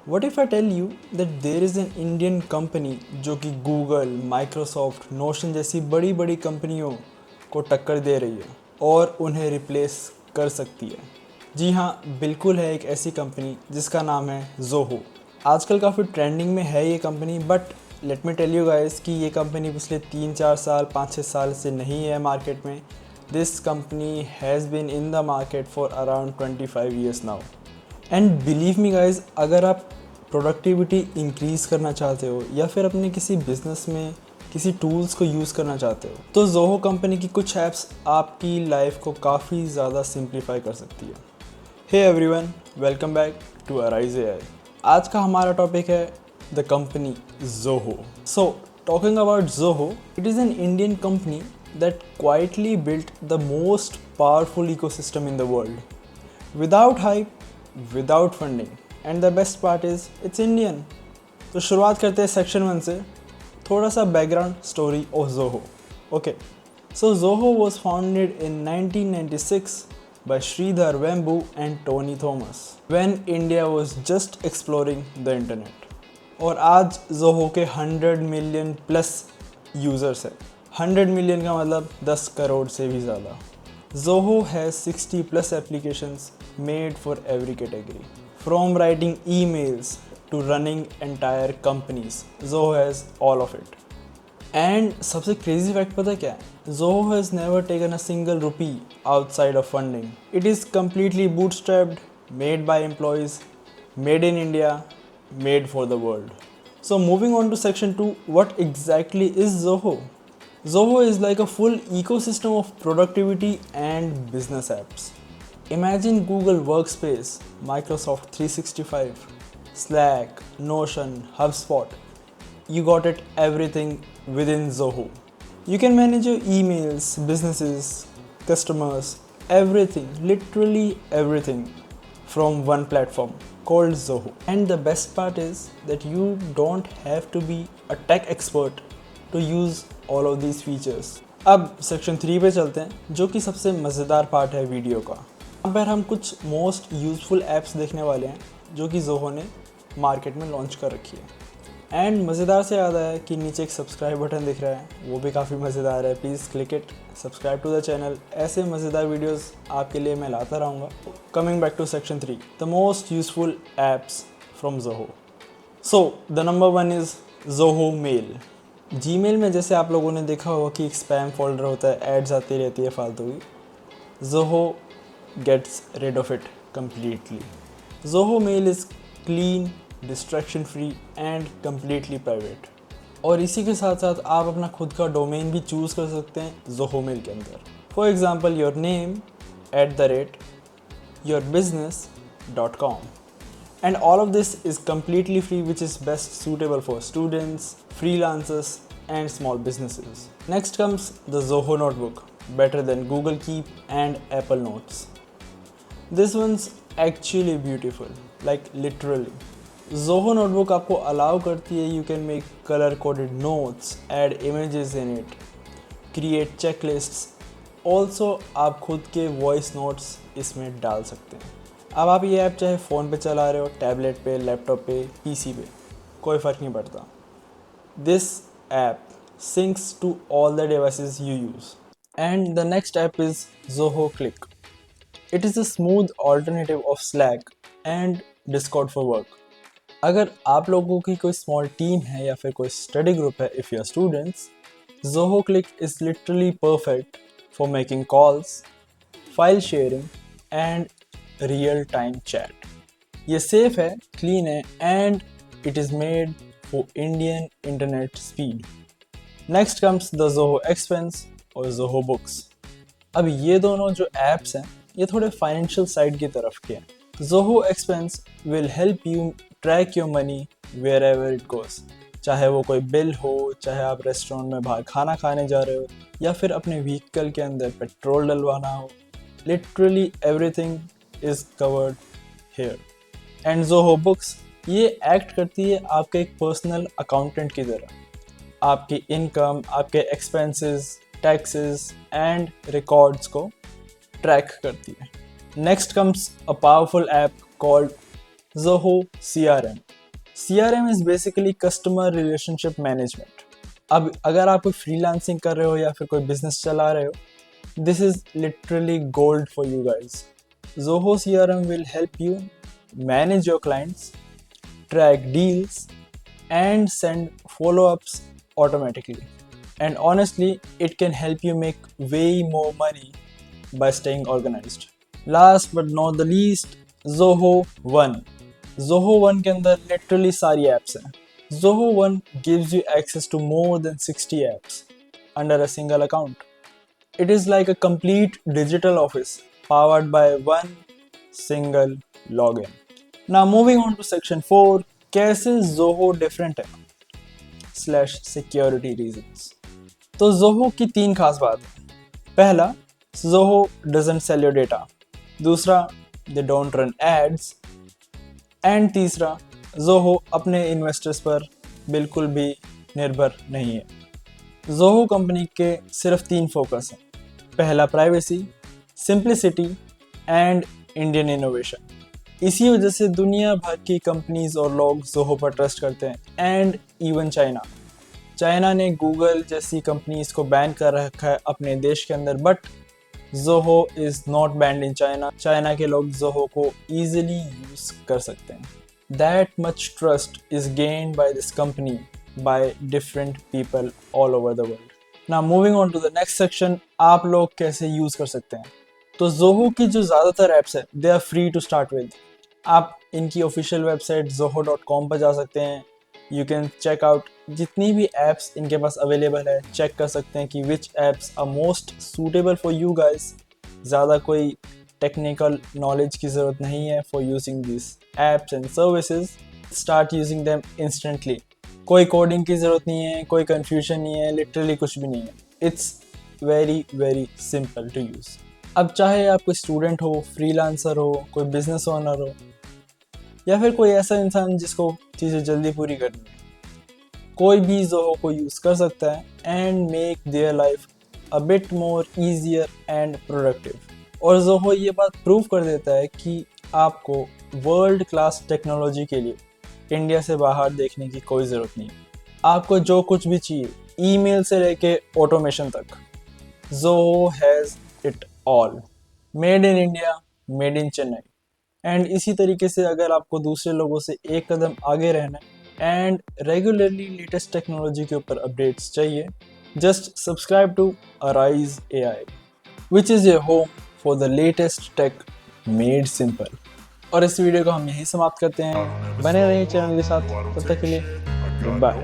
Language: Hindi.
What if I tell you that there is an Indian company जो कि गूगल, माइक्रोसॉफ्ट, नोशन जैसी बड़ी बड़ी कंपनियों को टक्कर दे रही है और उन्हें रिप्लेस कर सकती है? जी हाँ, बिल्कुल है एक ऐसी कंपनी जिसका नाम है ज़ोहो। आजकल काफ़ी ट्रेंडिंग में है ये company, but let me tell you guys कि ये कंपनी पिछले 3-4 साल 5-6 साल से नहीं है मार्केट में। This company has been in the market for around 25 years now. And believe me guys, अगर आप प्रोडक्टिविटी इंक्रीज़ करना चाहते हो या फिर अपने किसी बिजनेस में किसी टूल्स को यूज़ करना चाहते हो तो ज़ोहो कंपनी की कुछ ऐप्स आपकी लाइफ को काफ़ी ज़्यादा सिंप्लीफाई कर सकती है। Hey everyone, welcome back to arise AI. आज का हमारा टॉपिक है the company Zoho. So talking about Zoho, it is an Indian company that quietly built the most powerful ecosystem in the world without hype, without funding, and the best part is it's Indian. तो शुरुआत करते हैं सेक्शन 1 से, थोड़ा सा background story of Zoho. Okay, so Zoho was founded in 1996 by Sridhar Vembu and Tony Thomas when India was just exploring the internet. और आज ज़ोहो के 100 मिलियन प्लस यूज़र्स हैं। 100 मिलियन का मतलब 10 करोड़ से भी ज़्यादा। Zoho has 60 plus applications made for every category. From writing emails to running entire companies, Zoho has all of it. And सबसे crazy fact पता क्या है? Zoho has never taken a single rupee outside of funding. It is completely bootstrapped, made by employees, made in India, made for the world. So moving on to section 2, what exactly is Zoho? Zoho is like a full ecosystem of productivity and business apps. Imagine Google Workspace, Microsoft 365, Slack, Notion, HubSpot. You got it everything within Zoho. You can manage your emails, businesses, customers, everything, literally everything from one platform called Zoho. And the best part is that you don't have to be a tech expert to use all of these features. अब सेक्शन 3 पे चलते हैं, जो कि सबसे मज़ेदार पार्ट है वीडियो का। यहाँ पर हम कुछ मोस्ट यूज़फुल ऐप्स देखने वाले हैं जो कि ज़ोहो ने मार्केट में लॉन्च कर रखी है। एंड मज़ेदार से याद आया कि नीचे एक सब्सक्राइब बटन दिख रहा है, वो भी काफ़ी मज़ेदार है। Please click it, subscribe to the channel. ऐसे मज़ेदार वीडियोस आपके लिए मैं लाता रहूँगा। Coming back to section 3, the most useful apps from Zoho. So the number 1 is Zoho mail. Gmail में जैसे आप लोगों ने देखा होगा कि एक स्पैम फोल्डर होता है, एड्स आती रहती है फालतू की। Zoho gets rid of it completely. Zoho mail is clean, distraction free and completely private. और इसी के साथ साथ आप अपना खुद का डोमेन भी चूज़ कर सकते हैं ज़ोहो मेल के अंदर। For example your name @yourbusiness.com. And all of this is completely free, which is best suitable for students, freelancers, and small businesses. Next comes the Zoho Notebook, better than Google Keep and Apple Notes. This one's actually beautiful, like literally. Zoho Notebook आपको allow करती है, you can make color-coded notes, add images in it, create checklists. Also आप खुद के voice notes इसमें डाल सकते हैं। अब आप ये ऐप चाहे फ़ोन पे चला रहे हो, टैबलेट पे, लैपटॉप पे, पीसी पे, कोई फ़र्क नहीं पड़ता। This app syncs to all the devices you use. And the next app is Zoho Cliq. It is a smooth alternative of Slack and Discord for work. अगर आप लोगों की कोई स्मॉल टीम है या फिर कोई स्टडी ग्रुप है, if you are students, Zoho Cliq is literally perfect for making calls, file sharing and real time chat. ये सेफ है, क्लीन है and it is made for Indian internet speed. Next comes the Zoho expense और ज़ोहो बुक्स। अब ये दोनों जो ऐप्स हैं ये थोड़े फाइनेंशियल साइड की तरफ के हैं। Zoho expense will help you track your money wherever it goes. चाहे वो कोई बिल हो, चाहे आप रेस्टोरेंट में बाहर खाना खाने जा रहे हो या फिर अपने व्हीकल के अंदर पेट्रोल डलवाना हो, literally everything is covered here. And Zoho Books ये एक्ट करती है आपके एक पर्सनल अकाउंटेंट की तरह। आपकी इनकम, आपके एक्सपेंसेस, टैक्सेस एंड रिकॉर्ड्स को ट्रैक करती है। Next comes a powerful app called Zoho CRM. CRM is basically customer relationship management. अब अगर आप कोई फ्रीलांसिंग कर रहे हो या फिर कोई बिजनेस चला रहे हो, this is literally gold for you guys. Zoho CRM will help you manage your clients, track deals, and send follow-ups automatically. And honestly, it can help you make way more money by staying organized. Last but not the least, Zoho One. Zoho One के अंदर literally सारी apps हैं. Zoho One gives you access to more than 60 apps under a single account. It is like a complete digital office powered by one single login. Now moving on to section 4, कैसे Zoho different है /security reasons. तो Zoho की 3 खास बात है. पहला, Zoho doesn't sell your data. दूसरा, they don't run ads. And तीसरा, Zoho अपने इन्वेस्टर्स पर बिल्कुल भी निर्भर नहीं है. Zoho कंपनी के सिर्फ 3 फोकस हैं. पहला, privacy, simplicity and Indian innovation. इसी वजह से दुनिया भर की कंपनीज और लोग Zoho पर ट्रस्ट करते हैं. एंड इवन चाइना ने गूगल जैसी कंपनीज को बैन कर रखा है अपने देश के अंदर, but Zoho is not band in China. China के लोग Zoho को ईजिली यूज कर सकते हैं. That much trust is gained by this company by different people all over the world. Now moving on to the next section, आप लोग कैसे यूज़ कर सकते हैं. तो Zoho की जो ज़्यादातर ऐप्स है, they are free to start with. आप इनकी ऑफिशियल वेबसाइट zoho.com पर जा सकते हैं. You can check out जितनी भी ऐप्स इनके पास अवेलेबल है, चेक कर सकते हैं कि which apps are most suitable for you guys. ज़्यादा कोई टेक्निकल नॉलेज की ज़रूरत नहीं है for using these apps and services. Start using them instantly. कोई कोडिंग की ज़रूरत नहीं है, कोई कन्फ्यूजन नहीं है, लिटरली कुछ भी नहीं है. It's very very simple to use. अब चाहे आप कोई स्टूडेंट हो, फ्रीलांसर हो, कोई बिजनेस ओनर हो, या फिर कोई ऐसा इंसान जिसको चीज़ें जल्दी पूरी करनी है, कोई भी Zoho को यूज़ कर सकता है and make their life a bit more easier and productive. और Zoho ये बात प्रूव कर देता है कि आपको वर्ल्ड क्लास टेक्नोलॉजी के लिए इंडिया से बाहर देखने की कोई ज़रूरत नहीं. आपको जो कुछ भी चाहिए, ईमेल से लेके ऑटोमेशन तक, Zoho has it all. Made in India, made in Chennai. And इसी तरीके से अगर आपको दूसरे लोगों से एक कदम आगे रहना है एंड रेगुलरली लेटेस्ट टेक्नोलॉजी के ऊपर अपडेट्स चाहिए, just subscribe to Arise AI, which is your home for the latest tech made simple. और इस वीडियो को हम यहीं समाप्त करते हैं. बने रहिए चैनल के साथ. तब तक के लिए बाय.